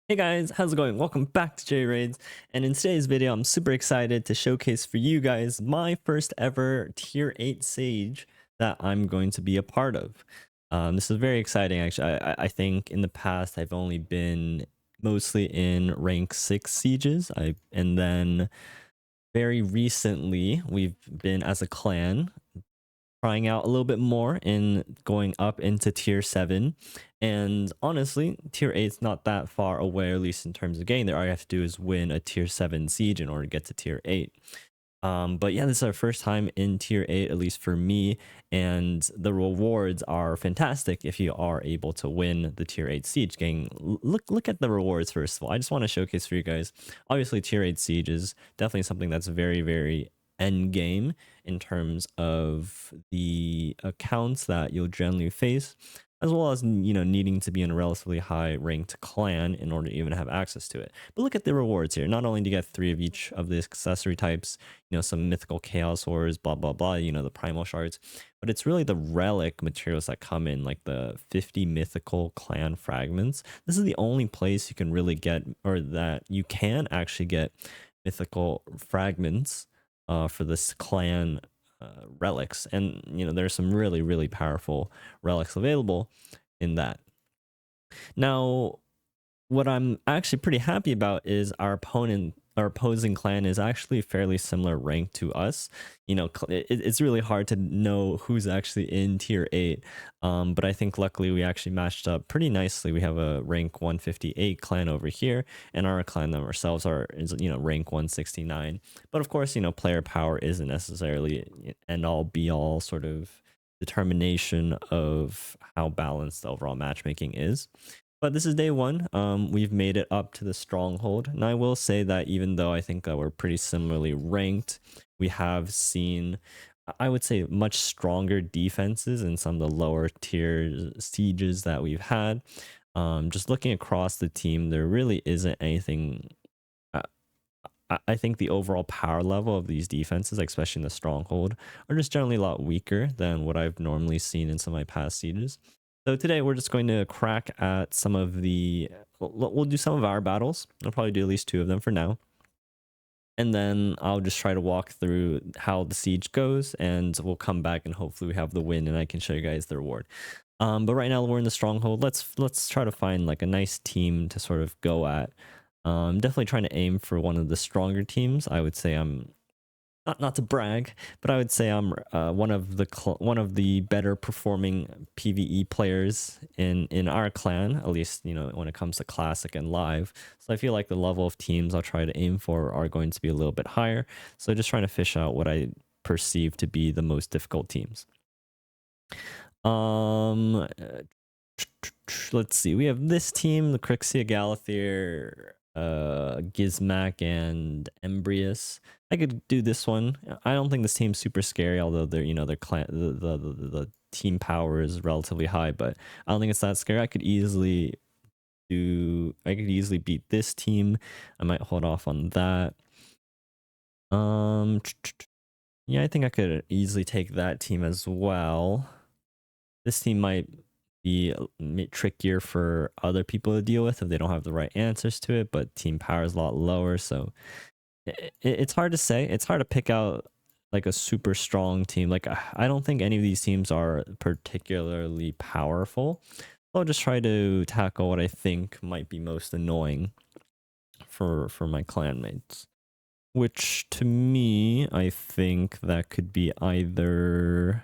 Hey guys, how's it going? Welcome back to J Raids, and in today's video I'm super excited to showcase for you guys my first ever tier 8 Sage that I'm going to be a part of. This is very exciting actually. I think in the past I've only been mostly in rank 6 sieges, and then very recently we've been as a clan trying out a little bit more in going up into tier 7, and honestly tier 8 is not that far away, at least in terms of getting there. All you have to do is win a tier 7 siege in order to get to tier 8. But yeah, this is our first time in tier 8, at least for me, and the rewards are fantastic if you are able to win the tier 8 siege. Look at the rewards first of all. I just want to showcase for you guys. Obviously tier 8 siege is definitely something that's very end game in terms of the accounts that you'll generally face, as well as needing to be in a relatively high ranked clan in order to even have access to it. But look at the rewards here. Not only do you get 3 of each of the accessory types, some mythical chaos ores, blah blah blah, the primal shards, but it's really the relic materials that come in, like the 50 mythical clan fragments. This is the only place you can really get, or that you can actually get, mythical fragments for this clan relics. And there's some really powerful relics available in that. Now, what I'm actually pretty happy about is our opposing clan is actually fairly similar rank to us. It's really hard to know who's actually in tier 8, but I think luckily we actually matched up pretty nicely. We have a rank 158 clan over here, and our clan themselves is rank 169. But of course, player power isn't necessarily end all be all sort of determination of how balanced the overall matchmaking is. But this is day 1. We've made it up to the stronghold, and I will say that even though I think that we're pretty similarly ranked, we have seen, I would say, much stronger defenses in some of the lower tier sieges that we've had. Just looking across the team, there really isn't anything. I think the overall power level of these defenses, especially in the stronghold, are just generally a lot weaker than what I've normally seen in some of my past sieges. So today we're just going to crack at some of the, we'll do some of our battles. I'll probably do at least 2 of them for now. And then I'll just try to walk through how the siege goes, and we'll come back and hopefully we have the win and I can show you guys the reward. But right now we're in the stronghold. Let's try to find like a nice team to sort of go at. Definitely trying to aim for one of the stronger teams. I would say I'm not to brag, but I would say I'm one of the better performing PvE players in our clan, at least when it comes to classic and live. So I feel like the level of teams I'll try to aim for are going to be a little bit higher. So just trying to fish out what I perceive to be the most difficult teams. Let's see. We have this team: the Crixia, Galathyr, Gizmak, and Embrius. I could do this one. I don't think this team's super scary, although their clan, the team power is relatively high, but I don't think it's that scary. I could easily beat this team. I might hold off on that. Yeah, I think I could easily take that team as well. This team might be trickier for other people to deal with if they don't have the right answers to it, but team power is a lot lower, so it's hard to say. It's hard to pick out like a super strong team. Like, I don't think any of these teams are particularly powerful. I'll just try to tackle what I think might be most annoying for my clanmates, which to me, I think that could be either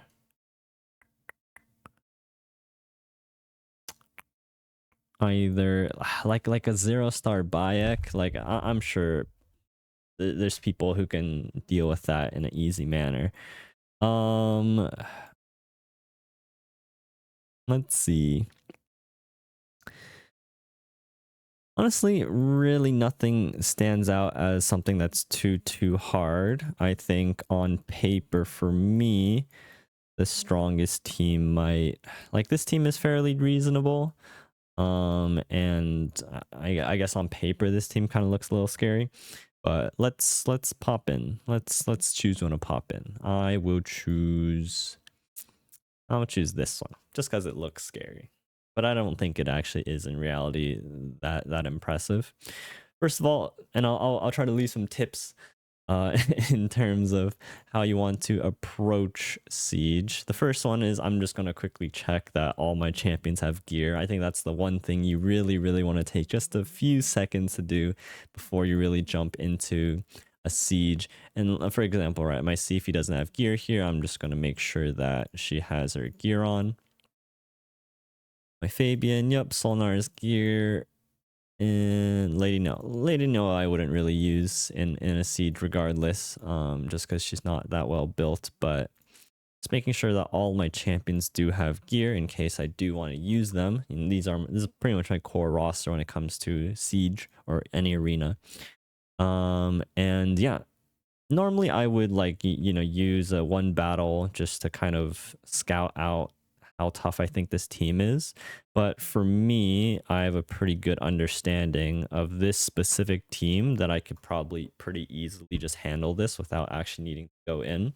like a 0-star Bayek. Like, I'm sure there's people who can deal with that in an easy manner. Let's see. Honestly, really nothing stands out as something that's too hard. I think on paper for me, the strongest team might, like, this team is fairly reasonable. And I guess on paper this team kind of looks a little scary, but let's pop in. Let's choose one to pop in. I'll choose this one just because it looks scary. but I don't think it actually is in reality that impressive. First of all, and I'll try to leave some tips in terms of how you want to approach Siege. The first one is I'm just going to quickly check that all my champions have gear. I think that's the one thing you really want to take just a few seconds to do before you really jump into a siege. And for example, right, my Sifi doesn't have gear here. I'm just going to make sure that she has her gear on. My Fabian, yep, Solnar's gear. And Lady Noah I wouldn't really use in a siege regardless, just because she's not that well built, but just making sure that all my champions do have gear in case I do want to use them. And this is pretty much my core roster when it comes to siege or any arena. And yeah, normally I would use a one battle just to kind of scout out how tough I think this team is. But for me, I have a pretty good understanding of this specific team that I could probably pretty easily just handle this without actually needing to go in.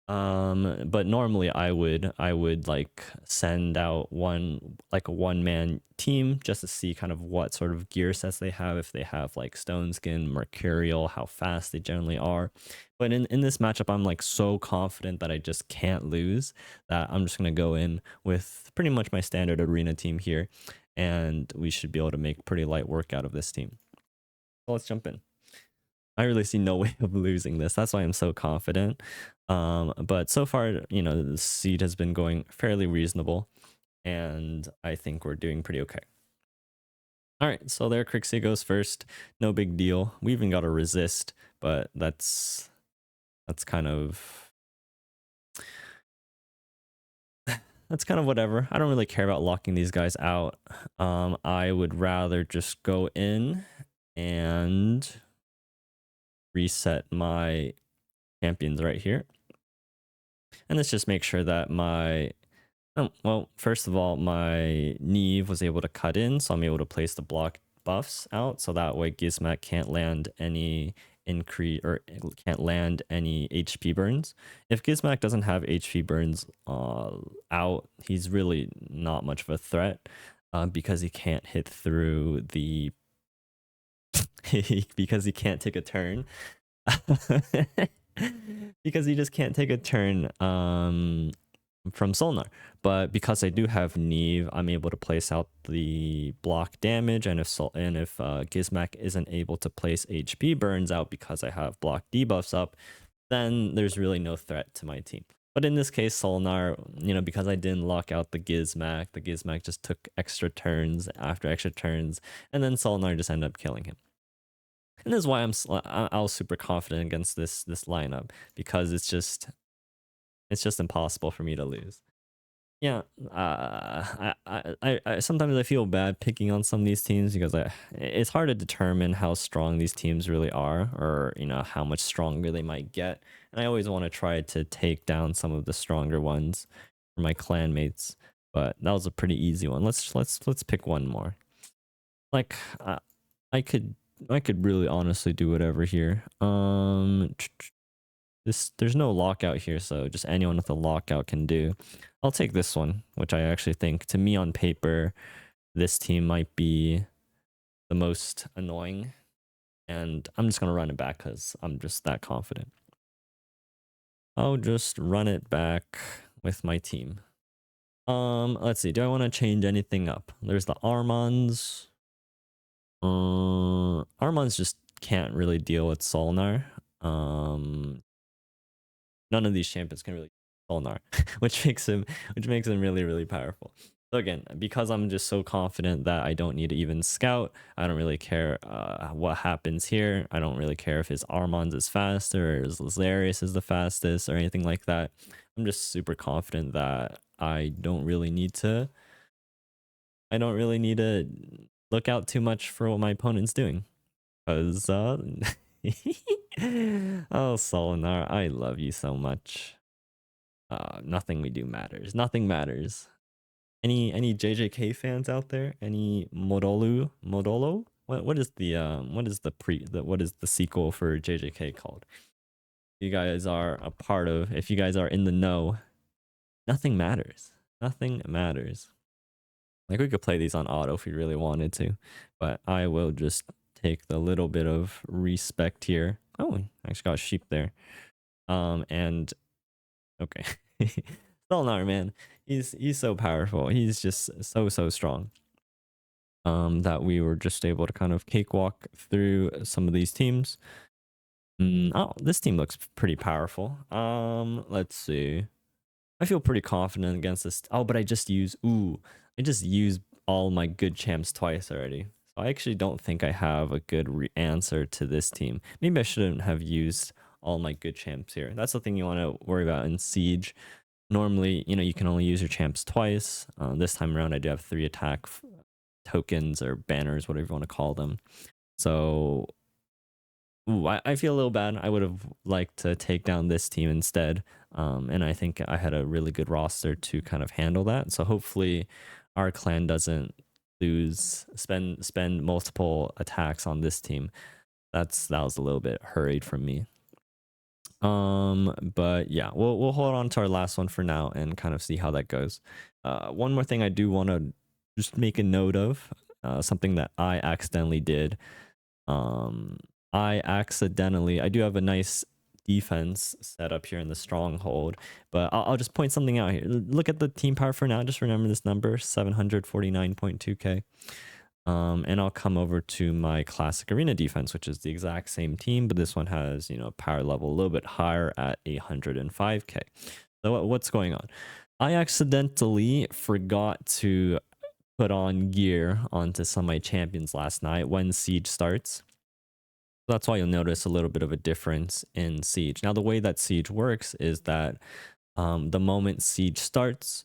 But normally I would like send out a one-man team just to see kind of what sort of gear sets they have, if they have like stone skin, mercurial, how fast they generally are. But in this matchup, I'm like so confident that I just can't lose that I'm just gonna go in with pretty much my standard arena team here, and we should be able to make pretty light work out of this team. So let's jump in. I really see no way of losing this. That's why I'm so confident. But so far, the seed has been going fairly reasonable, and I think we're doing pretty okay. All right, so there Crixie goes first. No big deal. We even got a resist, but that's kind of whatever. I don't really care about locking these guys out. I would rather just go in and reset my champions right here. And let's just make sure that well, first of all, my Neve was able to cut in, so I'm able to place the block buffs out, so that way Gizmak can't land any can't land any HP burns. If Gizmak doesn't have HP burns out, he's really not much of a threat because he can't hit through the because he can't take a turn. Because he just can't take a turn from Solnar. But because I do have Neve, I'm able to place out the block damage, and if Gizmak isn't able to place HP burns out because I have block debuffs up, then there's really no threat to my team. But in this case, Solnar, because I didn't lock out the Gizmak just took extra turns after extra turns, and then Solnar just ended up killing him. And this is why I was super confident against this lineup, because it's just impossible for me to lose. Yeah, I sometimes I feel bad picking on some of these teams because it's hard to determine how strong these teams really are, or how much stronger they might get. And I always want to try to take down some of the stronger ones for my clanmates. But that was a pretty easy one. Let's pick one more. Like I could really honestly do whatever here. There's no lockout here, so just anyone with a lockout can do. I'll take this one, which I actually think, to me on paper, this team might be the most annoying, and I'm just gonna run it back because I'm just that confident. I'll just run it back with my team. Let's see, do I want to change anything up? There's the Armans. Armans just can't really deal with Solnar. None of these champions can really Solnar, which makes him really powerful. So again, because I'm just so confident that I don't need to even scout, I don't really care what happens here. I don't really care if his Armand is faster or his Lazarius is the fastest or anything like that. I'm just super confident that I don't really need to look out too much for what my opponent's doing. Because oh, Solinar, I love you so much. Nothing we do matters. Nothing matters. Any JJK fans out there? Any Modolo? What is the sequel for JJK called? If you guys are if you guys are in the know, nothing matters. Nothing matters. Like we could play these on auto if we really wanted to, but I will just take the little bit of respect here. Oh, I actually got a sheep there. And okay. Solnar, man. He's so powerful. He's just so strong. That we were just able to kind of cakewalk through some of these teams. Oh, this team looks pretty powerful. Let's see. I feel pretty confident against this. Oh, but I just used all my good champs twice already. So I actually don't think I have a good answer to this team. Maybe I shouldn't have used all my good champs here. That's the thing you want to worry about in Siege. Normally, you can only use your champs twice. This time around, I do have 3 attack tokens or banners, whatever you want to call them. So, I feel a little bad. I would have liked to take down this team instead. And I think I had a really good roster to kind of handle that. So hopefully our clan doesn't spend multiple attacks on this team. That was a little bit hurried from me. But yeah, we'll hold on to our last one for now and kind of see how that goes. One more thing I do want to just make a note of, something that I accidentally did. I do have a nice defense set up here in the stronghold, but I'll just point something out here. Look at the team power for now. Just remember this number, 749.2k. And I'll come over to my classic arena defense, which is the exact same team, but this one has, power level a little bit higher at 105k. So what's going on? I accidentally forgot to put on gear onto some of my champions last night when Siege starts. That's why you'll notice a little bit of a difference in Siege. Now, the way that Siege works is that the moment Siege starts,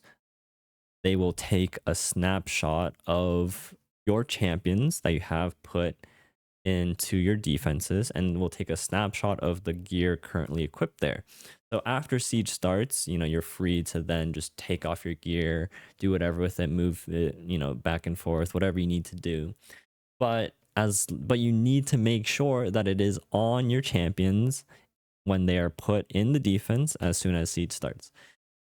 they will take a snapshot of your champions that you have put into your defenses, and will take a snapshot of the gear currently equipped there. So after Siege starts, you're free to then just take off your gear, do whatever with it, move it, back and forth, whatever you need to do. But you need to make sure that it is on your champions when they are put in the defense as soon as Siege starts.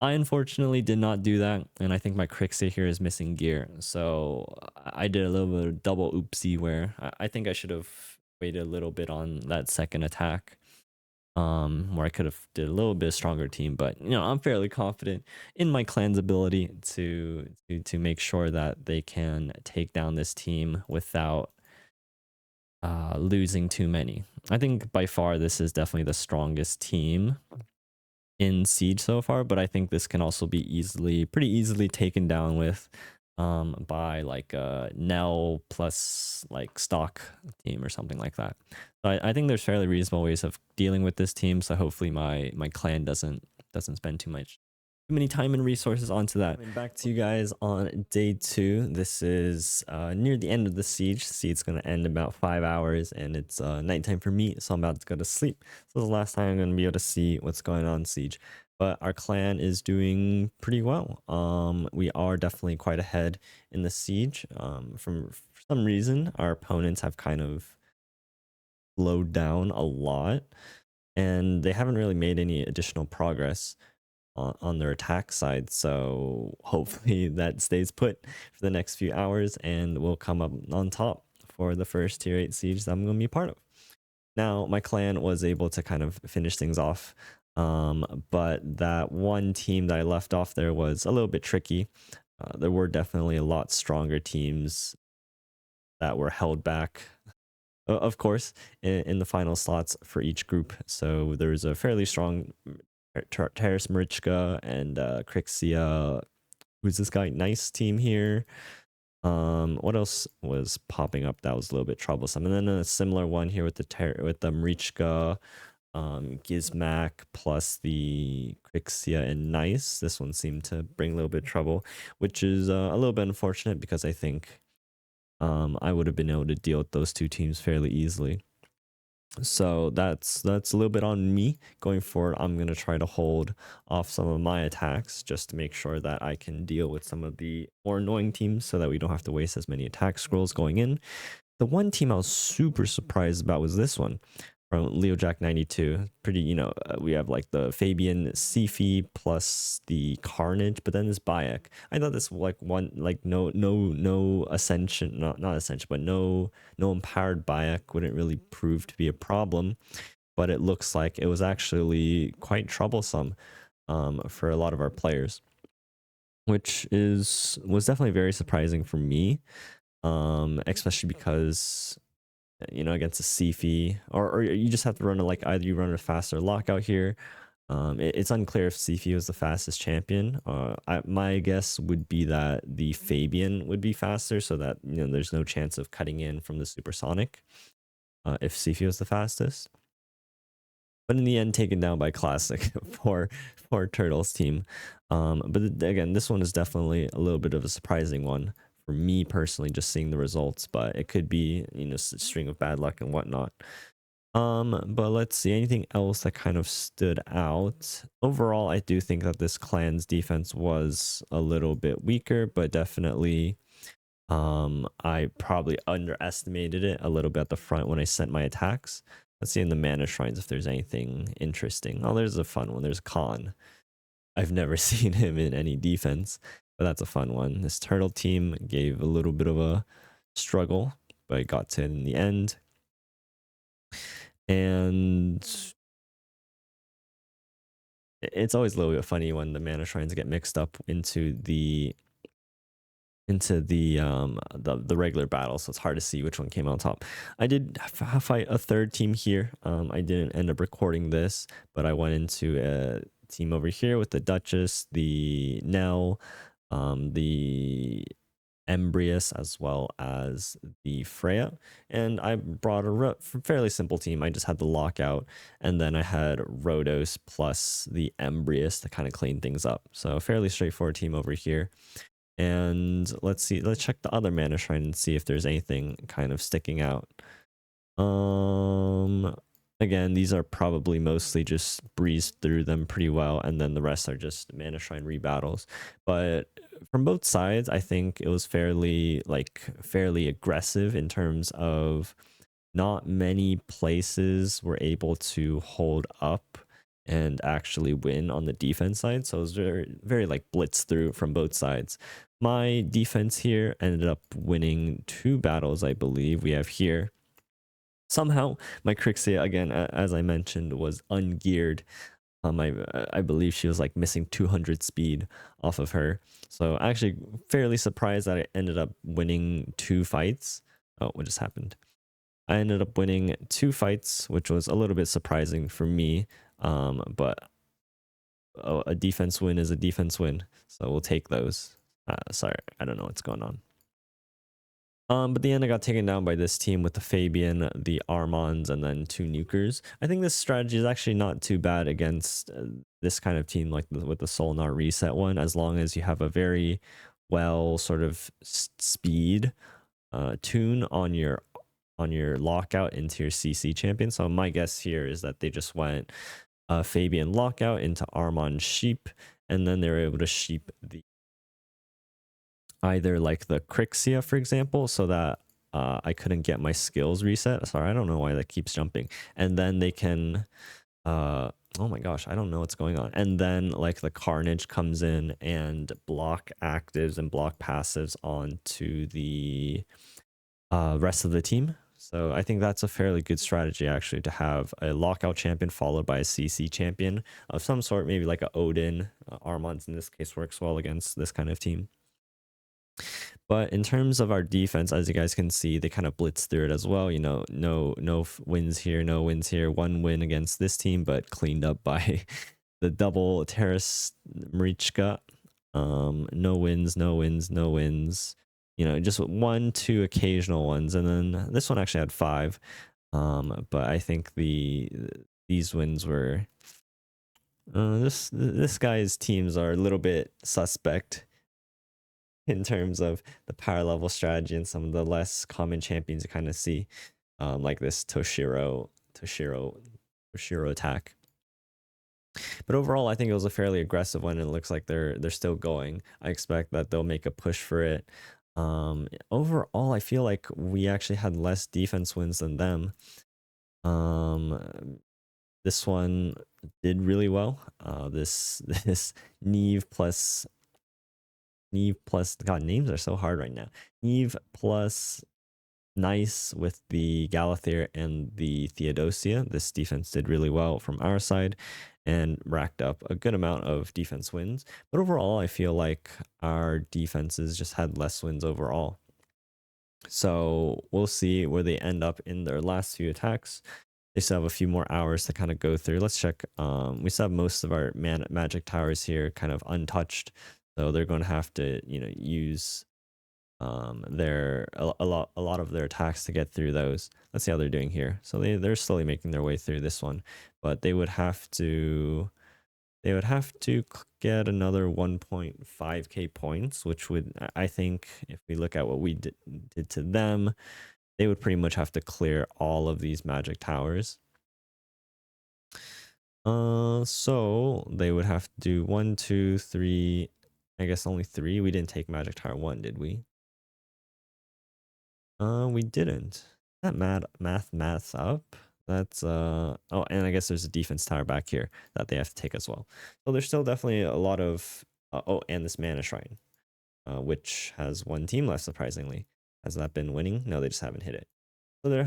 I unfortunately did not do that, and I think my Crixia here is missing gear. So I did a little bit of double oopsie where I think I should have waited a little bit on that second attack, where I could have did a little bit stronger team. But I'm fairly confident in my clan's ability to make sure that they can take down this team without losing too many. I think by far this is definitely the strongest team in Siege so far, but I think this can also be pretty easily taken down with by like a Nell plus like stock team or something like that. So I think there's fairly reasonable ways of dealing with this team. So hopefully my clan doesn't spend too many time and resources onto that. Coming back to you guys on day 2. This is near the end of the siege. It's going to end in about 5 hours, and it's nighttime for me, so I'm about to go to sleep. So this is the last time I'm going to be able to see what's going on in siege. But our clan is doing pretty well. We are definitely quite ahead in the siege. For some reason, our opponents have kind of slowed down a lot, and they haven't really made any additional progress on their attack side. So hopefully that stays put for the next few hours, and we'll come up on top for the first tier 8 siege that I'm going to be part of. Now, my clan was able to kind of finish things off, but that one team that I left off there was a little bit tricky. There were definitely a lot stronger teams that were held back, of course, in the final slots for each group. So there was a fairly strong Terrace Marichka and Crixia. Who's this guy? Nice team here. What else was popping up that was a little bit troublesome? And then a similar one here with the Marichka, Gizmac plus the Crixia and Nice. This one seemed to bring a little bit of trouble, which is a little bit unfortunate because I think I would have been able to deal with those two teams fairly easily. So that's a little bit on me. Going forward, I'm going to try to hold off some of my attacks just to make sure that I can deal with some of the more annoying teams so that we don't have to waste as many attack scrolls going in. The one team I was super surprised about was this one. from LeoJack92. Pretty, we have like the Fabian Sifi plus the Carnage, but then this Bayek. I thought this like one like no ascension, not ascension, but no empowered Bayek wouldn't really prove to be a problem, but it looks like it was actually quite troublesome for a lot of our players, which was definitely very surprising for me, especially because against a Sifi, or you just have to run like either you run a faster lockout here. It's unclear if Sifi was the fastest champion. My guess would be that the Fabian would be faster, so that there's no chance of cutting in from the supersonic if Sifi was the fastest. But in the end, taken down by Classic for Turtles team. But again, this one is definitely a little bit of a surprising one for me personally, just seeing the results. But it could be string of bad luck and whatnot. But let's see, anything else that kind of stood out. Overall, I do think that this clan's defense was a little bit weaker, but definitely I probably underestimated it a little bit at the front when I sent my attacks. Let's see in the mana shrines if there's anything interesting. Oh, there's a fun one. There's Khan. I've never seen him in any defense, but that's a fun one. This turtle team gave a little bit of a struggle, but got to it in the end. And it's always a little bit funny when the mana shrines get mixed up into the regular battle, so it's hard to see which one came on top. I did fight a third team here. I didn't end up recording this, but I went into a team over here with the Duchess, the Nell, the Embrius, as well as the Freya, and I brought a fairly simple team. I just had the lockout, and then I had Rhodos plus the Embrius to kind of clean things up. So a fairly straightforward team over here. And let's check the other mana shrine and see if there's anything kind of sticking out. Again, these are probably mostly just breezed through them pretty well, and then the rest are just mana shrine rebattles. But from both sides, I think it was fairly aggressive in terms of not many places were able to hold up and actually win on the defense side. So it was very like blitz through from both sides. My defense here ended up winning 2 battles, I believe. We have here. Somehow, my Crixia, again, as I mentioned, was ungeared. I believe she was like missing 200 speed off of her. So actually fairly surprised that I ended up winning 2 fights. Oh, what just happened? I ended up winning 2 fights, which was a little bit surprising for me. But a defense win is a defense win, so we'll take those. Sorry, I don't know what's going on. But the end I got taken down by this team with the Fabian, the Armands, and then 2 nukers. I think this strategy is actually not too bad against this kind of team, like with the Solnar reset one, as long as you have a very well sort of speed tune on your lockout into your CC champion. So my guess here is that they just went Fabian lockout into Armand sheep, and then they were able to sheep the either like the Crixia, for example, so that I couldn't get my skills reset. Sorry, I don't know why that keeps jumping. And then they can oh my gosh, I don't know what's going on. And then like the Carnage comes in and block actives and block passives onto the rest of the team. So I think that's a fairly good strategy actually, to have a lockout champion followed by a CC champion of some sort, maybe like a Odin. Armand's in this case works well against this kind of team. But in terms of our defense, as you guys can see, they kind of blitz through it as well. No wins here, no wins here. 1 win against this team, but cleaned up by the double Terrace Marichka. No wins, no wins, no wins. Just 1, 2 occasional ones, and then this one actually had 5. But I think these wins were this guy's teams are a little bit suspect in terms of the power level strategy and some of the less common champions you kind of see, like this Toshiro attack. But overall, I think it was a fairly aggressive one, and it looks like they're still going. I expect that they'll make a push for it. Overall, I feel like we actually had less defense wins than them. This one did really well. This Neve plus God, names are so hard right now. Neve plus Nice with the Galathyr and the Theodosia. This defense did really well from our side and racked up a good amount of defense wins. But overall, I feel like our defenses just had less wins overall. So we'll see where they end up in their last few attacks. They still have a few more hours to kind of go through. Let's check. We still have most of our magic towers here kind of untouched. So they're going to have to, use a lot of their attacks to get through those. Let's see how they're doing here. So they're slowly making their way through this one, but they would have to get another 1.5k points, which would, I think, if we look at what we did to them, they would pretty much have to clear all of these magic towers. So they would have to do 1, 2, 3. I guess only 3. We didn't take magic tower 1, did we? We didn't. That maths up. That's oh, and I guess there's a defense tower back here that they have to take as well. So there's still definitely a lot of oh, and this mana shrine, which has 1 team left surprisingly. Has that been winning? No, they just haven't hit it. So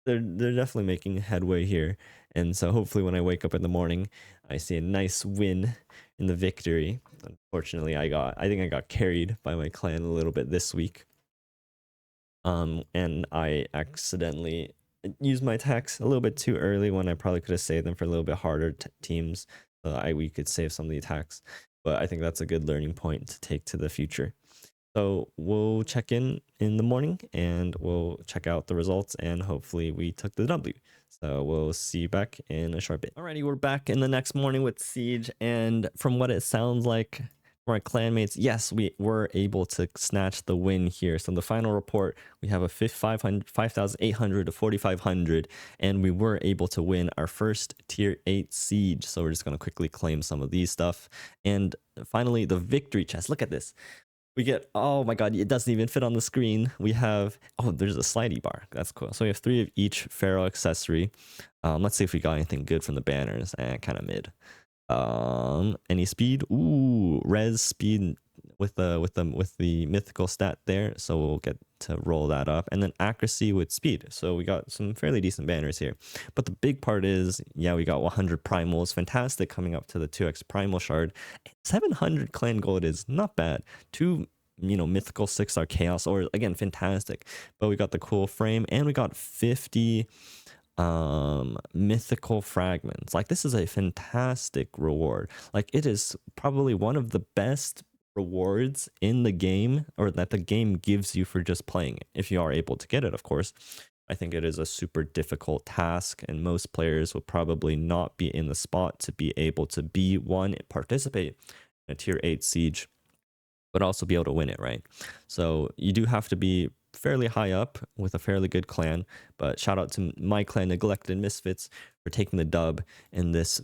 they're definitely making headway here. And so hopefully when I wake up in the morning, I see a nice win in the victory. Unfortunately, I think I got carried by my clan a little bit this week. And I accidentally used my attacks a little bit too early when I probably could have saved them for a little bit harder teams. So we could save some of the attacks, but I think that's a good learning point to take to the future. So we'll check in the morning and we'll check out the results and hopefully we took the W. So we'll see you back in a short bit. Alrighty, we're back in the next morning with Siege, and from what it sounds like, for our clanmates, yes, we were able to snatch the win here. So in the final report, we have a 5,800 to 4,500, and we were able to win our first tier 8 siege. So we're just going to quickly claim some of these stuff. And finally, the victory chest. Look at this. We get, oh my god, it doesn't even fit on the screen. We have, oh, there's a slidey bar. That's cool. So we have 3 of each Pharaoh accessory. Let's see if we got anything good from the banners. Kind of mid. Any speed? Ooh, res speed with the mythical stat there, so we'll get to roll that up. And then accuracy with speed, so we got some fairly decent banners here. But the big part is, yeah, we got 100 primals, fantastic, coming up to the 2x primal shard. 700 clan gold is not bad. 2 mythical 6-star chaos, or again, fantastic. But we got the cool frame, and we got 50 mythical fragments. Like, this is a fantastic reward. Like, it is probably one of the best rewards in the game, or that the game gives you for just playing it, if you are able to get it, of course. I think it is a super difficult task, and most players will probably not be in the spot to be able to participate in a tier 8 siege, but also be able to win it, right? So you do have to be fairly high up with a fairly good clan. But shout out to my clan, Neglected Misfits, for taking the dub in this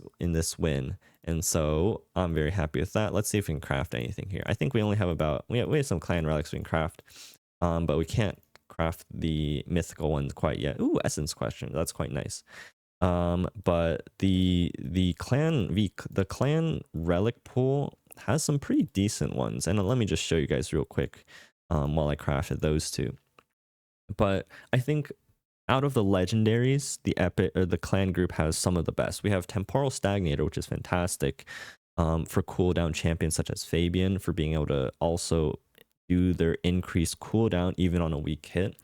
win. And so I'm very happy with that. Let's see if we can craft anything here. I think we only have about, we have some clan relics we can craft, but we can't craft the mythical ones quite yet. Ooh, essence question. That's quite nice. But the clan relic pool has some pretty decent ones, and let me just show you guys real quick while I crafted those 2. But I think out of the legendaries, the epic or the clan group has some of the best. We have Temporal Stagnator, which is fantastic for cooldown champions such as Fabian, for being able to also do their increased cooldown even on a weak hit.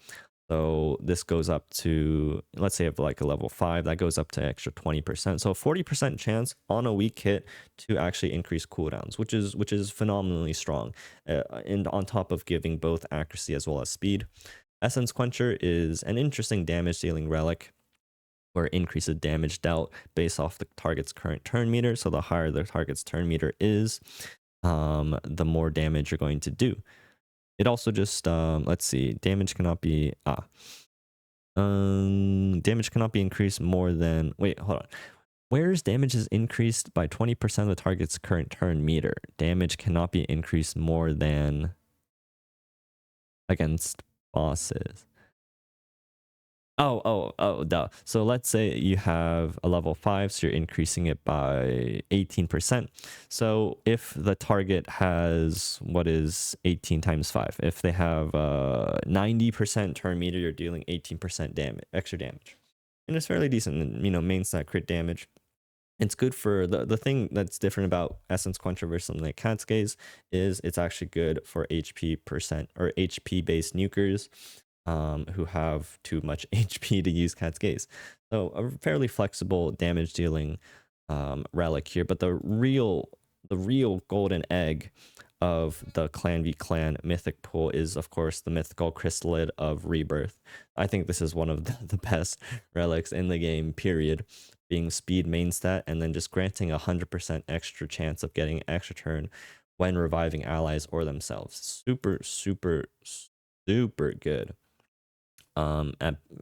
So this goes up to, let's say, if like a level 5, that goes up to extra 20%. So a 40% chance on a weak hit to actually increase cooldowns, which is phenomenally strong, and on top of giving both accuracy as well as speed. Essence Quencher is an interesting damage dealing relic, where it increases damage dealt based off the target's current turn meter. So the higher the target's turn meter is, the more damage you're going to do. It also just, let's see, damage cannot be increased more than, wait, hold on. Whereas damage is increased by 20% of the target's current turn meter, damage cannot be increased more than against bosses. Duh. So let's say you have a level 5, so you're increasing it by 18%. So if the target has, what is 18 times 5? If they have 90% turn meter, you're dealing 18% damage, extra damage. And it's fairly decent. And, you know, main stat crit damage. It's good for the thing that's different about Essence Quencher versus something like Cat's Gaze is it's actually good for HP percent or HP based nukers who have too much HP to use Cat's Gaze. So a fairly flexible damage dealing relic here, but the real golden egg of the Clan v Clan mythic pool is of course the mythical Crystallid of Rebirth. I think this is one of the best relics in the game, period, being speed main stat and then just granting 100% extra chance of getting extra turn when reviving allies or themselves. Super good.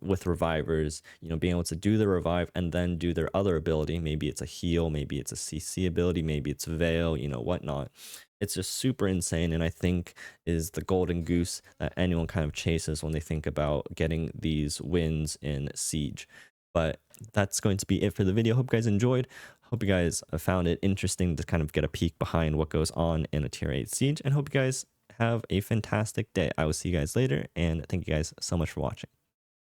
With revivers, you know, being able to do the revive and then do their other ability. Maybe it's a heal, maybe it's a CC ability, maybe it's veil, you know, whatnot. It's just super insane, and I think is the golden goose that anyone kind of chases when they think about getting these wins in Siege. But that's going to be it for the video. Hope you guys enjoyed. Hope you guys found it interesting to kind of get a peek behind what goes on in a tier 8 Siege, and hope you guys have a fantastic day. I will see you guys later, and thank you guys so much for watching.